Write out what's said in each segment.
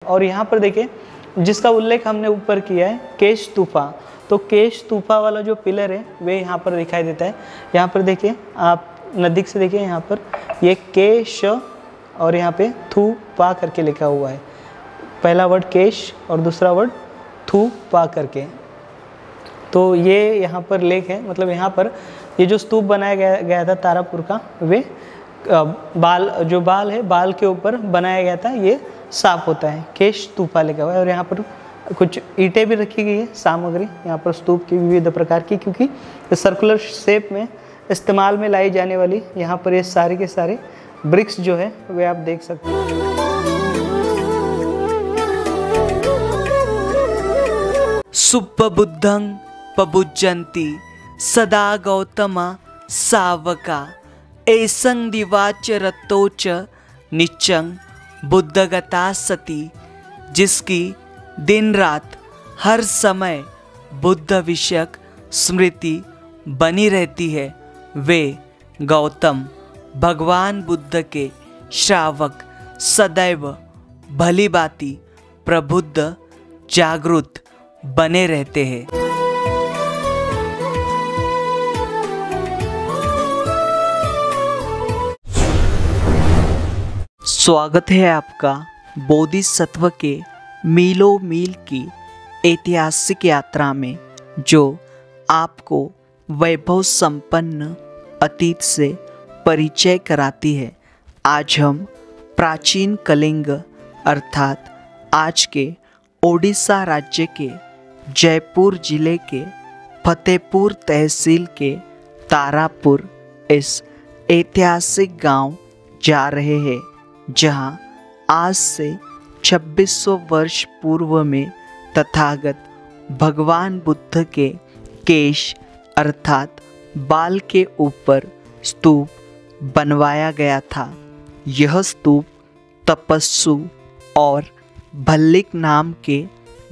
और यहाँ पर देखिए जिसका उल्लेख हमने ऊपर किया है केश स्तूपा, तो केश स्तूपा वाला जो पिलर है वे यहाँ पर दिखाई देता है। यहाँ पर देखिए आप नज़दीक से देखिए, यहाँ पर ये केश और यहाँ पे थू पा करके लिखा हुआ है। पहला वर्ड केश और दूसरा वर्ड थू पा करके। तो ये यहाँ पर लेख है, मतलब यहाँ पर ये जो स्तूप बनाया गया था तारापुर का, वे बाल है, बाल के ऊपर बनाया गया था, ये साफ होता है, केश स्तूपा लिखा हुआ है। और यहाँ पर कुछ ईंटें भी रखी गई है, सामग्री यहाँ पर स्तूप की विविध प्रकार की, क्योंकि सर्कुलर शेप में इस्तेमाल में लाई जाने वाली यहाँ पर ये सारे के सारे ब्रिक्स जो है वे आप देख सकते हैं। सुप्पबुद्धं पबुज्जन्ति सदा गौतमा सावका एसं दिवाच रतोच निच्चं बुद्धगता सती। जिसकी दिन रात हर समय बुद्ध विषयक स्मृति बनी रहती है, वे गौतम भगवान बुद्ध के श्रावक सदैव भली भांति प्रबुद्ध जागृत बने रहते हैं। स्वागत है आपका बोधिसत्व के मीलों मील की ऐतिहासिक यात्रा में, जो आपको वैभव संपन्न अतीत से परिचय कराती है। आज हम प्राचीन कलिंग अर्थात आज के ओडिशा राज्य के जयपुर जिले के फतेहपुर तहसील के तारापुर इस ऐतिहासिक गांव जा रहे हैं, जहां आज से 2600 वर्ष पूर्व में तथागत भगवान बुद्ध के केश अर्थात बाल के ऊपर स्तूप बनवाया गया था। यह स्तूप तपस्सु और भल्लिक नाम के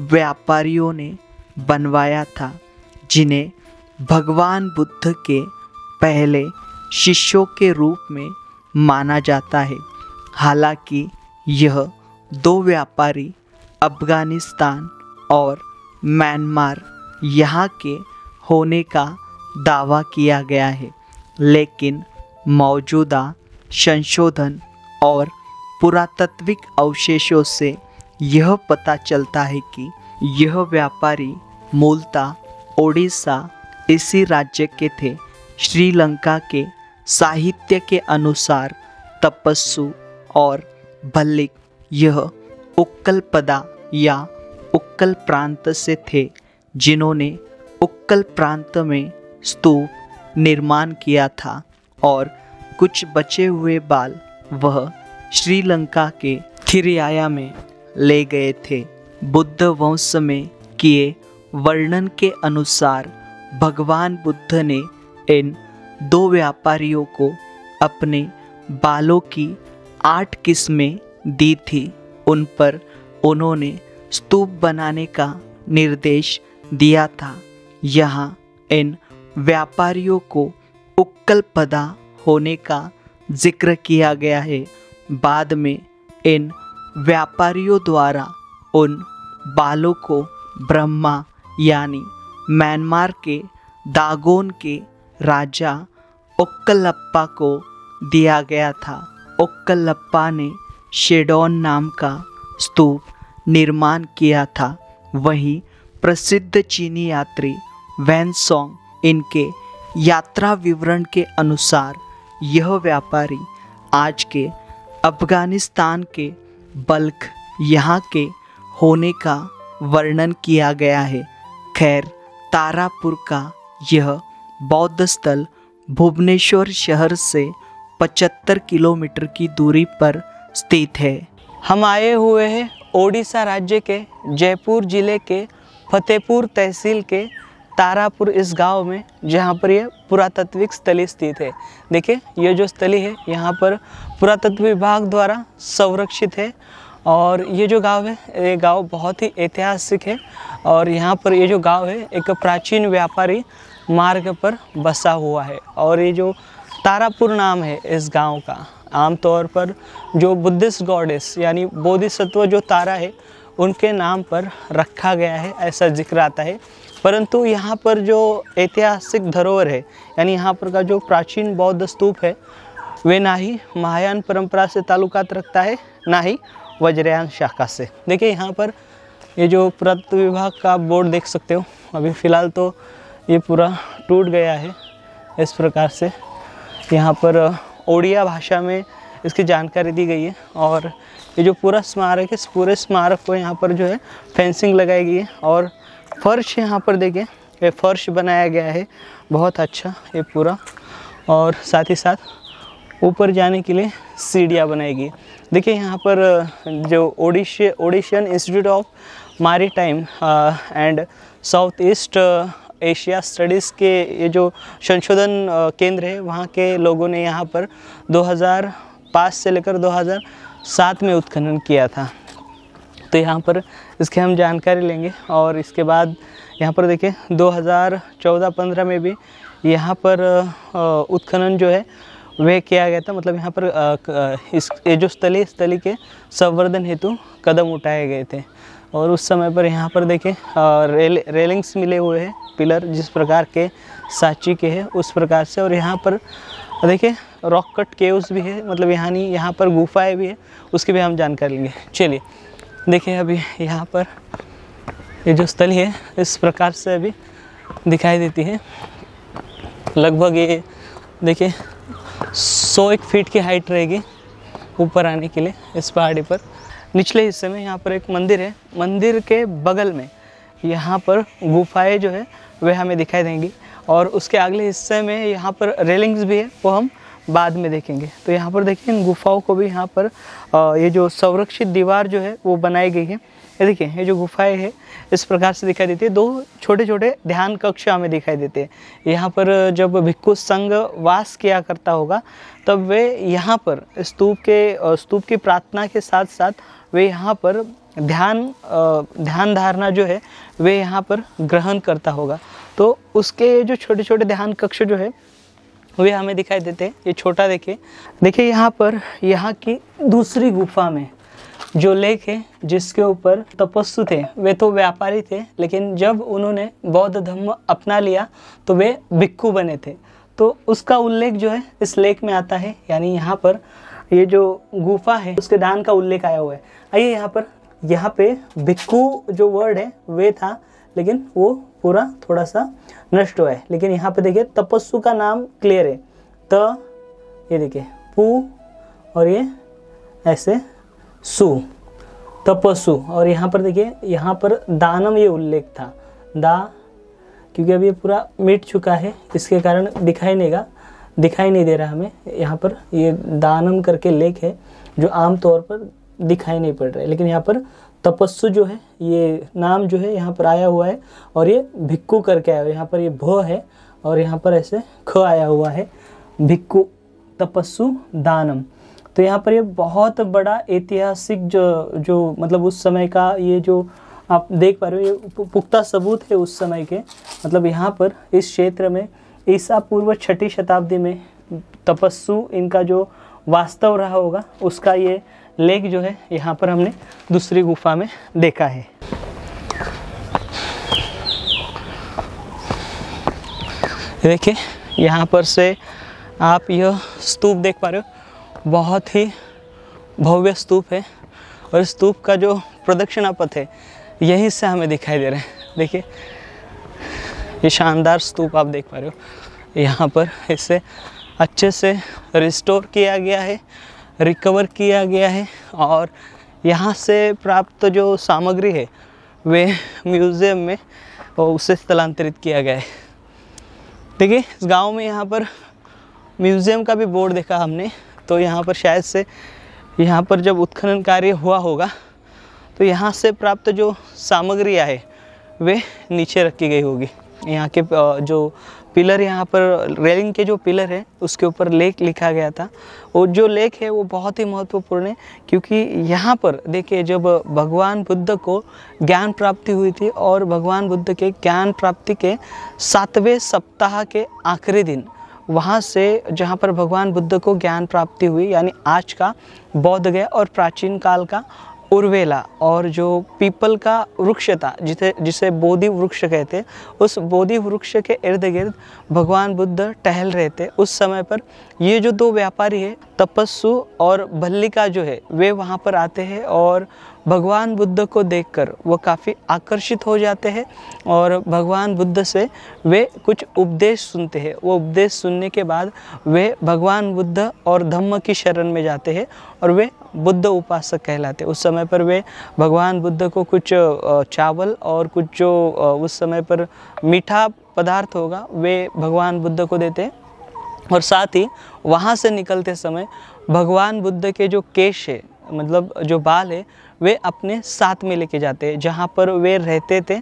व्यापारियों ने बनवाया था, जिन्हें भगवान बुद्ध के पहले शिष्यों के रूप में माना जाता है। हालांकि यह दो व्यापारी अफगानिस्तान और म्यांमार यहाँ के होने का दावा किया गया है, लेकिन मौजूदा संशोधन और पुरातात्विक अवशेषों से यह पता चलता है कि यह व्यापारी मूलतः ओडिशा इसी राज्य के थे। श्रीलंका के साहित्य के अनुसार तपस्सु और भल्लिक यह उक्कल पदा या उक्कल प्रांत से थे, जिन्होंने उक्कल प्रांत में स्तूप निर्माण किया था और कुछ बचे हुए बाल वह श्रीलंका के थिरियाया में ले गए थे। बुद्ध वंश में किए वर्णन के अनुसार भगवान बुद्ध ने इन दो व्यापारियों को अपने बालों की 8 किस्में दी थी। उन पर उन्होंने स्तूप बनाने का निर्देश दिया था। यहाँ इन व्यापारियों को उक्कल पदा होने का जिक्र किया गया है। बाद में इन व्यापारियों द्वारा उन बालों को ब्रह्मा यानी म्यांमार के दागोन के राजा उक्कलप्पा को दिया गया था। उक्कलप्पा ने शेडोन नाम का स्तूप निर्माण किया था। वहीं प्रसिद्ध चीनी यात्री वैनसोंग इनके यात्रा विवरण के अनुसार यह व्यापारी आज के अफगानिस्तान के बल्ख यहाँ के होने का वर्णन किया गया है। खैर, तारापुर का यह बौद्ध स्थल भुवनेश्वर शहर से 75 किलोमीटर की दूरी पर स्थित है। हम आए हुए हैं ओडिशा राज्य के जयपुर जिले के फतेहपुर तहसील के तारापुर इस गांव में, जहां पर यह पुरातात्विक स्थली स्थित है। देखिए ये जो स्थली है यहाँ पर पुरातत्व विभाग द्वारा संरक्षित है। और ये जो गांव है, ये गांव बहुत ही ऐतिहासिक है। और यहाँ पर ये जो गांव है एक प्राचीन व्यापारी मार्ग पर बसा हुआ है। और ये जो तारापुर नाम है इस गांव का, आमतौर पर जो बुद्धिस्ट गॉडेस यानी बोधिसत्व जो तारा है उनके नाम पर रखा गया है, ऐसा जिक्र आता है। परंतु यहाँ पर जो ऐतिहासिक धरोहर है यानी यहाँ पर का जो प्राचीन बौद्ध स्तूप है वे ना ही महायान परंपरा से ताल्लुकात रखता है ना ही वज्रयान शाखा से। देखिए यहाँ पर ये जो पुरातत्व विभाग का बोर्ड देख सकते हो, अभी फ़िलहाल तो ये पूरा टूट गया है। इस प्रकार से यहाँ पर ओडिया भाषा में इसकी जानकारी दी गई है और ये जो पूरा स्मारक है, इस पूरे स्मारक को यहाँ पर जो है फेंसिंग लगाई गई है और फर्श यहाँ पर देखिए ये फर्श बनाया गया है बहुत अच्छा ये पूरा, और साथ ही साथ ऊपर जाने के लिए सीढ़ियाँ बनाई गई। देखिए यहाँ पर जो Odishan institute of maritime and South East Asia studies के ये जो संशोधन केंद्र है वहाँ के लोगों ने यहाँ पर 2005 से लेकर 2007 में उत्खनन किया था। तो यहाँ पर इसके हम जानकारी लेंगे और इसके बाद यहाँ पर देखिए 2014-15 में भी यहाँ पर उत्खनन जो है वह किया गया था। मतलब यहाँ पर ये जो स्थली के संवर्धन हेतु कदम उठाए गए थे और उस समय पर यहाँ पर देखें रेलिंग्स मिले हुए हैं, पिलर जिस प्रकार के सांची के हैं उस प्रकार से। और यहाँ पर देखिए रॉक कट केव्स भी है, मतलब यहाँ पर गुफाएं भी है, उसकी भी हम जानकारी लेंगे। चलिए देखिए अभी यहाँ पर ये जो स्थली है इस प्रकार से अभी दिखाई देती है। लगभग ये देखिए 101 फीट की हाइट रहेगी ऊपर आने के लिए इस पहाड़ी पर। निचले हिस्से में यहाँ पर एक मंदिर है, मंदिर के बगल में यहाँ पर गुफाएं जो है वह हमें दिखाई देंगी और उसके अगले हिस्से में यहाँ पर रेलिंग्स भी है, वो हम बाद में देखेंगे। तो यहाँ पर देखिए इन गुफाओं को भी यहाँ पर ये जो संरक्षित दीवार जो है वो बनाई गई है। ये देखिए ये जो गुफाएं है इस प्रकार से दिखाई देती है। 2 छोटे छोटे ध्यान कक्ष हमें दिखाई देते हैं। यहाँ पर जब भिक्षु संघ वास किया करता होगा तब वे यहाँ पर स्तूप की प्रार्थना के साथ साथ वे यहाँ पर ध्यान धारणा जो है वे यहाँ पर ग्रहण करता होगा। तो उसके जो छोटे छोटे ध्यान कक्ष जो है वे हमें दिखाई देते हैं। ये छोटा देखिए यहाँ पर यहाँ की दूसरी गुफा में जो लेख है जिसके ऊपर तपस्वी थे, वे तो व्यापारी थे लेकिन जब उन्होंने बौद्ध धर्म अपना लिया तो वे भिक्षु बने थे। तो उसका उल्लेख जो है इस लेख में आता है, यानी यहाँ पर ये जो गुफा है उसके दान का उल्लेख आया हुआ है। आइए यहाँ पे भिक्षु जो वर्ड है वे था लेकिन वो पूरा थोड़ा सा नष्ट हुआ है। लेकिन यहाँ पे देखिए तपस्वी का नाम क्लियर है, ये देखिए पू और ये ऐसे सु तपस्सु। और यहाँ पर देखिए यहाँ पर दानम ये उल्लेख था दा, क्योंकि अभी ये पूरा मिट चुका है इसके कारण दिखाई नहीं दे रहा हमें। यहाँ पर ये दानम करके लेख है जो आम तौर पर दिखाई नहीं पड़ रहा है, लेकिन यहाँ पर तपस्सु जो है ये नाम जो है यहाँ पर आया हुआ है और ये भिक्षु करके आया हुआ है। यहाँ पर ये भ है और यहाँ पर ऐसे ख आया हुआ है, भिक्षु तपस्सु दानम। तो यहाँ पर ये बहुत बड़ा ऐतिहासिक जो मतलब उस समय का ये जो आप देख पा रहे हो ये पुख्ता सबूत है उस समय के। मतलब यहाँ पर इस क्षेत्र में ईसा पूर्व 6ठी शताब्दी में तपस्सु इनका जो वास्तव रहा होगा उसका ये लेख जो है यहाँ पर हमने दूसरी गुफा में देखा है। देखिए यहाँ पर से आप यह स्तूप देख पा रहे हो, बहुत ही भव्य स्तूप है और स्तूप का जो प्रदक्षिणा पथ है यहीं से हमें दिखाई दे रहे हैं। देखिए ये शानदार स्तूप आप देख पा रहे हो, यहाँ पर इसे अच्छे से रिस्टोर किया गया है, रिकवर किया गया है और यहाँ से प्राप्त जो सामग्री है वे म्यूज़ियम में उसे स्थलांतरित किया गया है। देखिए इस गांव में यहाँ पर म्यूज़ियम का भी बोर्ड देखा हमने, तो यहाँ पर शायद से यहाँ पर जब उत्खनन कार्य हुआ होगा तो यहाँ से प्राप्त जो सामग्रियाँ है वे नीचे रखी गई होगी। यहाँ के जो पिलर, यहाँ पर रेलिंग के जो पिलर है उसके ऊपर लेख लिखा गया था। और जो लेख है वो बहुत ही महत्वपूर्ण है क्योंकि यहाँ पर देखिए जब भगवान बुद्ध को ज्ञान प्राप्ति हुई थी और भगवान बुद्ध के ज्ञान प्राप्ति के 7वें सप्ताह के आखिरी दिन वहाँ से जहाँ पर भगवान बुद्ध को ज्ञान प्राप्ति हुई, यानी आज का बौद्ध गया और प्राचीन काल का उर्वेला, और जो पीपल का वृक्ष था जिसे बोधि वृक्ष कहते, उस बोधि वृक्ष के इर्द गिर्द भगवान बुद्ध टहल रहे थे। उस समय पर ये जो दो व्यापारी है, तपस्सु और भल्लिका जो है, वे वहाँ पर आते हैं और भगवान बुद्ध को देखकर वो काफ़ी आकर्षित हो जाते हैं और भगवान बुद्ध से वे कुछ उपदेश सुनते हैं। वो उपदेश सुनने के बाद वे भगवान बुद्ध और धम्म की शरण में जाते हैं और वे बुद्ध उपासक कहलाते। उस समय पर वे भगवान बुद्ध को कुछ चावल और कुछ जो उस समय पर मीठा पदार्थ होगा वे भगवान बुद्ध को देते, और साथ ही वहाँ से निकलते समय भगवान बुद्ध के जो केश है, मतलब जो बाल है, वे अपने साथ में लेके जाते हैं। जहाँ पर वे रहते थे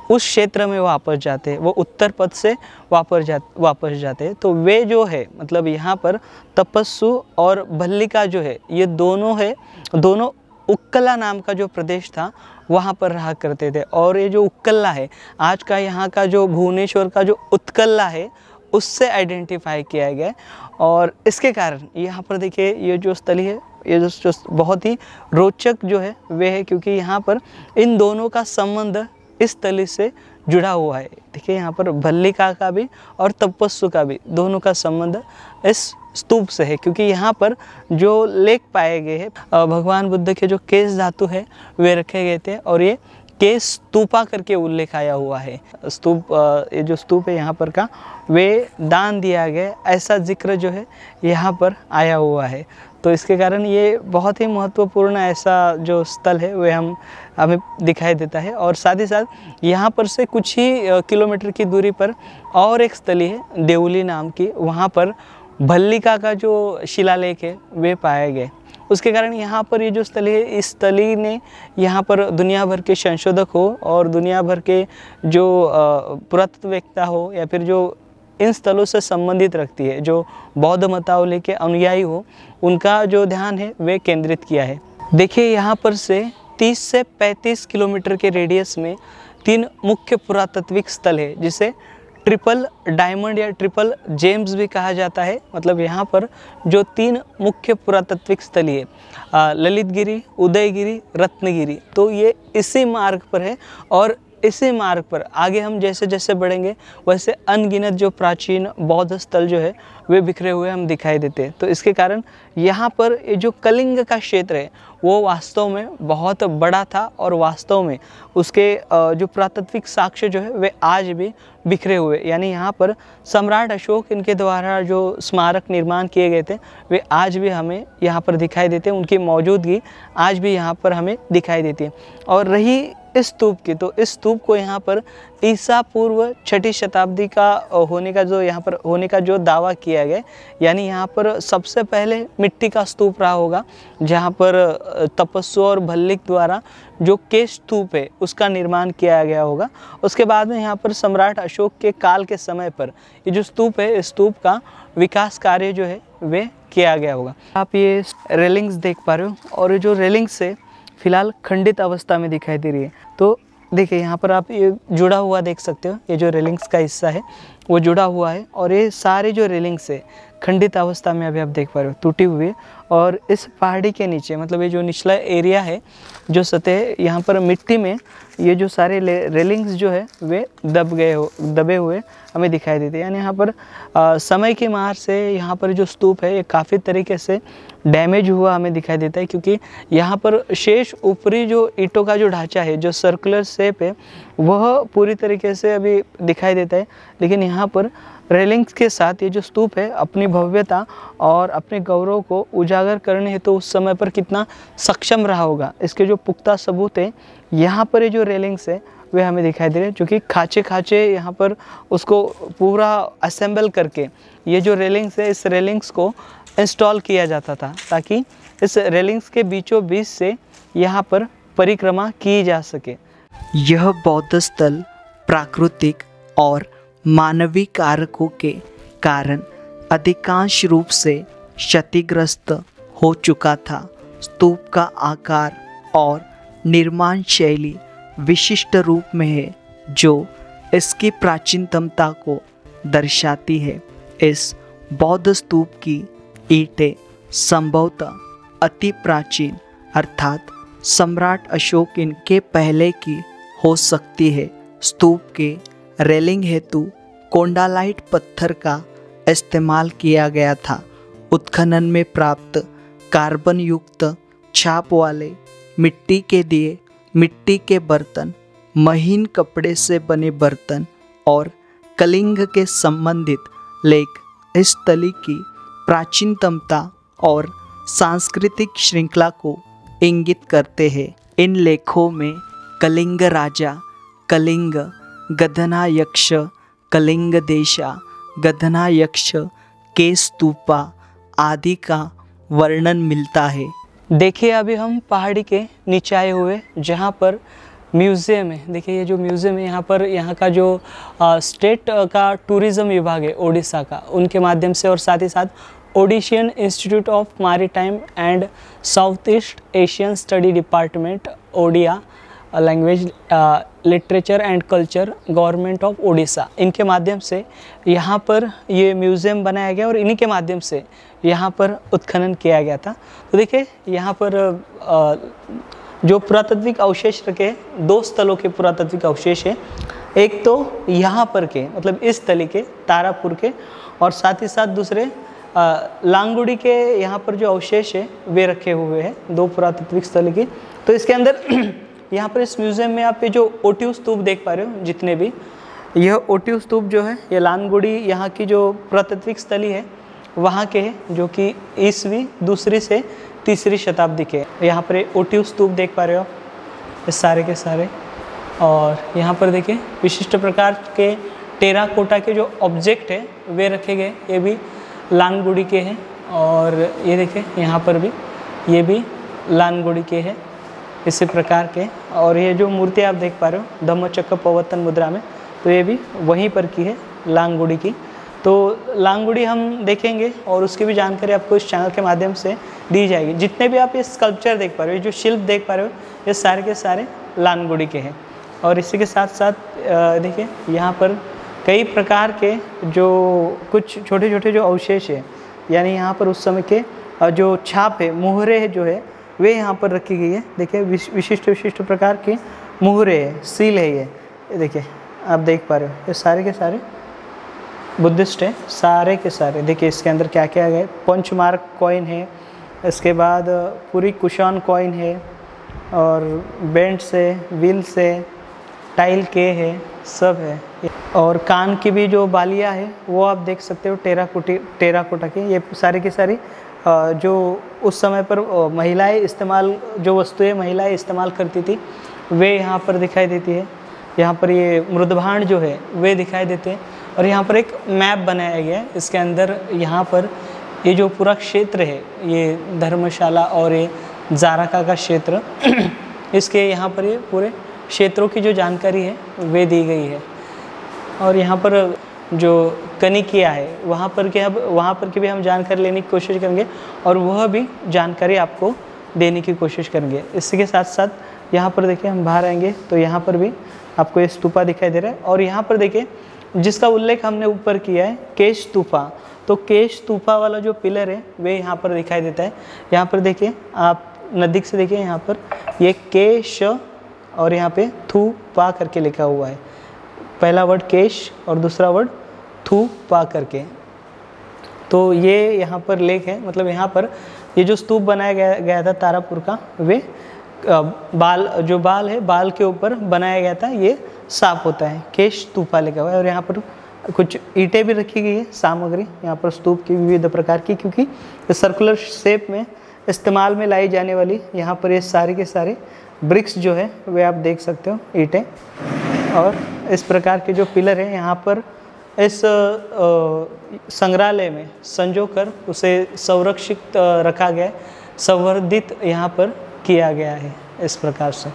उस क्षेत्र में वापस जाते हैं, वो उत्तर पथ से वापस जाते हैं। तो वे जो है, मतलब यहाँ पर तपस्सु और भल्लिका जो है, ये दोनों है, दोनों उक्कला नाम का जो प्रदेश था वहाँ पर रहा करते थे। और ये जो उक्कला है, आज का यहाँ का जो भुवनेश्वर का जो उत्कला है, उससे आइडेंटिफाई किया गया है। और इसके कारण यहाँ पर देखिए ये जो स्थली है, ये जो बहुत ही रोचक जो है वे है, क्योंकि यहाँ पर इन दोनों का संबंध इस स्थली से जुड़ा हुआ है। देखिए यहाँ पर भल्लिका का भी और तपस्सु का भी, दोनों का संबंध इस स्तूप से है, क्योंकि यहाँ पर जो लेख पाए गए हैं, भगवान बुद्ध के जो केश धातु है वे रखे गए थे, और ये केश स्तूपा करके उल्लेख आया हुआ है। स्तूप, ये जो स्तूप है यहाँ पर का, वे दान दिया गया, ऐसा जिक्र जो है यहाँ पर आया हुआ है। तो इसके कारण ये बहुत ही महत्वपूर्ण ऐसा जो स्थल है वे हमें दिखाई देता है। और साथ ही साथ यहाँ पर से कुछ ही किलोमीटर की दूरी पर और एक स्थली है देवली नाम की, वहाँ पर भल्लिका का जो शिलालेख है वे पाए गए। उसके कारण यहाँ पर ये जो स्थली है, इस स्थली ने यहाँ पर दुनिया भर के संशोधक हो और दुनिया भर के जो पुरातत्ववेत्ता हो या फिर जो इन स्थलों से संबंधित रखती है, जो बौद्ध मतावली के अनुयायी हो, उनका जो ध्यान है वे केंद्रित किया है। देखिए यहाँ पर से 30 से 35 किलोमीटर के रेडियस में 3 मुख्य पुरातत्विक स्थल है, जिसे ट्रिपल डायमंड या ट्रिपल जेम्स भी कहा जाता है। मतलब यहाँ पर जो 3 मुख्य पुरातत्विक स्थली है, ललितगिरी, उदयगिरी, रत्नगिरी, तो ये इसी मार्ग पर है। और इसी मार्ग पर आगे हम जैसे जैसे बढ़ेंगे वैसे अनगिनत जो प्राचीन बौद्ध स्थल जो है वे बिखरे हुए हम दिखाई देते हैं। तो इसके कारण यहाँ पर ये जो कलिंग का क्षेत्र है वो वास्तव में बहुत बड़ा था, और वास्तव में उसके जो पुरातत्विक साक्ष्य जो है वे आज भी बिखरे हुए, यानी यहाँ पर सम्राट अशोक इनके द्वारा जो स्मारक निर्माण किए गए थे वे आज भी हमें यहाँ पर दिखाई देते हैं। उनकी मौजूदगी आज भी यहाँ पर हमें दिखाई देती है। और रही इस स्तूप की, तो इस स्तूप को यहाँ पर ईसा पूर्व 6ठी शताब्दी का होने का जो दावा किया गया, यानी यहाँ पर सबसे पहले मिट्टी का स्तूप रहा होगा, जहाँ पर तपस्सु और भल्लिक द्वारा जो केश स्तूप है उसका निर्माण किया गया होगा। उसके बाद में यहाँ पर सम्राट अशोक के काल के समय पर ये जो स्तूप है, इस स्तूप का विकास कार्य जो है वे किया गया होगा। आप ये रेलिंग्स देख पा रहे हो, और ये जो रेलिंग्स है फिलहाल खंडित अवस्था में दिखाई दे रही है। तो देखिए यहाँ पर आप ये जुड़ा हुआ देख सकते हो, ये जो रेलिंग्स का हिस्सा है वो जुड़ा हुआ है, और ये सारे जो रेलिंग्स है खंडित अवस्था में अभी आप देख पा रहे हो, टूटी हुई है। और इस पहाड़ी के नीचे, मतलब ये जो निचला एरिया है, जो सतह, यहाँ पर मिट्टी में ये जो सारे रेलिंग्स जो है वे दबे हुए हमें दिखाई देते हैं। यानी यहाँ पर समय की मार से यहाँ पर जो स्तूप है ये काफ़ी तरीके से डैमेज हुआ हमें दिखाई देता है, क्योंकि यहाँ पर शेष ऊपरी जो ईंटों का जो ढांचा है, जो सर्कुलर शेप है, वह पूरी तरीके से अभी दिखाई देता है। लेकिन यहाँ पर रेलिंग्स के साथ ये जो स्तूप है अपनी भव्यता और अपने गौरव को उजागर करने हेतु उस समय पर कितना सक्षम रहा होगा, इसके जो पुख्ता सबूत है यहाँ पर ये जो रेलिंग्स है वे हमें दिखाई दे रहे हैं। जो कि खाचे यहाँ पर उसको पूरा असेंबल करके ये जो रेलिंग्स है, इस रेलिंग्स को इंस्टॉल किया जाता था, ताकि इस रेलिंग्स के बीचों बीच से यहाँ पर परिक्रमा की जा सके। यह बौद्ध स्थल प्राकृतिक और मानवीय कारकों के कारण अधिकांश रूप से क्षतिग्रस्त हो चुका था। स्तूप का आकार और निर्माण शैली विशिष्ट रूप में है, जो इसकी प्राचीनतमता को दर्शाती है। इस बौद्ध स्तूप की ईंटें संभवतः अति प्राचीन अर्थात सम्राट अशोक इनके पहले की हो सकती है। स्तूप के रेलिंग हेतु कोंडालाइट पत्थर का इस्तेमाल किया गया था। उत्खनन में प्राप्त कार्बन युक्त छाप वाले मिट्टी के दिए, मिट्टी के बर्तन, महीन कपड़े से बने बर्तन और कलिंग के संबंधित लेख इस तली की प्राचीनतमता और सांस्कृतिक श्रृंखला को इंगित करते हैं। इन लेखों में कलिंग राजा, कलिंग गधना यक्ष, कलिंग देशा, गधना यक्ष के स्तूपा आदि का वर्णन मिलता है। देखिए अभी हम पहाड़ी के नीचे आए हुए जहाँ पर म्यूज़ियम है। देखिए ये जो म्यूज़ियम है यहाँ पर यहाँ का जो स्टेट का टूरिज़्म विभाग है ओडिशा का, उनके माध्यम से और साथ ही साथ Odishan institute of maritime and South East Asian study department Odia language literature and culture government of Odisha, इनके माध्यम से यहाँ पर ये म्यूज़ियम बनाया गया और इन्हीं के माध्यम से यहाँ पर उत्खनन किया गया था। तो देखिए यहाँ पर जो पुरातात्विक अवशेष रखे, दो स्थलों के पुरातात्विक अवशेष है। एक तो यहाँ पर के मतलब इस तली के तारापुर के, और साथ ही साथ दूसरे लांगुड़ी के यहाँ पर जो अवशेष है वे रखे हुए हैं, दो पुरातात्विक स्थल की। तो इसके अंदर यहाँ पर इस म्यूज़ियम में आप ये जो ओटिव स्तूप देख पा रहे हो, जितने भी यह ओटिव स्तूप जो है ये लांगुड़ी यहाँ की जो पुरातात्विक स्थली है वहाँ के हैं, जो कि ईस्वी 2री से 3री शताब्दी के। यहाँ पर ओटिव स्तूप देख पा रहे हो ये सारे के सारे। और यहाँ पर देखिए विशिष्ट प्रकार के टेराकोटा के जो ऑब्जेक्ट है वे रखे गए, ये भी लांगुड़ी के हैं। और ये देखिए यहाँ पर भी ये भी लांगुड़ी के हैं इसी प्रकार के। और ये जो मूर्ति आप देख पा रहे हो धम्मचक्र प्रवर्तन मुद्रा में, तो ये भी वहीं पर की है लांगुड़ी की। तो लांगुड़ी हम देखेंगे और उसकी भी जानकारी आपको इस चैनल के माध्यम से दी जाएगी। जितने भी आप ये स्कल्पचर देख पा रहे हो, जो शिल्प देख पा रहे हो, ये सारे के सारे लांगुड़ी के हैं। और इसी के साथ साथ देखिए यहाँ पर कई प्रकार के जो कुछ छोटे छोटे जो अवशेष है, यानी यहाँ पर उस समय के जो छाप है, मुहरे जो है वे यहाँ पर रखी गई है। देखिए विशिष्ट प्रकार के मुहरे है, सील है ये देखिए आप देख पा रहे हो। ये सारे के सारे बुद्धिस्ट है, सारे के सारे। देखिए इसके अंदर क्या क्या है, पंचमार्क कॉइन है, इसके बाद पूरी कुशान कॉइन है, और बेंट से, व्हील से, टाइल के है, सब है। और कान की भी जो बालियाँ है वो आप देख सकते हो टेराकोटा की। ये सारी की सारी जो उस समय पर महिलाएं इस्तेमाल, जो वस्तुएं महिलाएं इस्तेमाल करती थी वे यहाँ पर दिखाई देती है। यहाँ पर ये मृदभांड जो है वे दिखाई देते हैं। और यहाँ पर एक मैप बनाया गया है, इसके अंदर यहाँ पर ये जो पूरा क्षेत्र है, ये धर्मशाला और ये जारका का क्षेत्र इसके यहाँ पर ये पूरे क्षेत्रों की जो जानकारी है वे दी गई है। और यहाँ पर जो कनिकिया है वहाँ पर की भी हम जानकारी लेने की कोशिश करेंगे और वह भी जानकारी आपको देने की कोशिश करेंगे। इसी के साथ साथ यहाँ पर देखिए हम बाहर आएंगे तो यहाँ पर भी आपको ये स्तूपा दिखाई दे रहा है। और यहाँ पर देखिए जिसका उल्लेख हमने ऊपर किया है केश स्तूपा, तो केश स्तूपा वाला जो पिलर है वे यहाँ पर दिखाई देता है। यहाँ पर देखिए आप नज़दीक से देखिए, यहाँ पर ये केश और यहाँ पे थू पा करके लिखा हुआ है। पहला वर्ड केश और दूसरा वर्ड थू पा करके। तो ये यहाँ पर लेख है, मतलब यहाँ पर ये जो स्तूप बनाया गया था तारापुर का, वे बाल है, बाल के ऊपर बनाया गया था, ये साफ होता है, केश स्तूपा लिखा हुआ है। और यहाँ पर कुछ ईंटें भी रखी गई है, सामग्री यहाँ पर स्तूप की विविध प्रकार की, क्योंकि सर्कुलर शेप में इस्तेमाल में लाई जाने वाली यहाँ पर ये सारे के सारे ब्रिक्स जो है वे आप देख सकते हो, ईंटें। और इस प्रकार के जो पिलर है यहाँ पर इस संग्रहालय में संजो कर उसे संरक्षित रखा गया है, संवर्धित यहाँ पर किया गया है इस प्रकार से।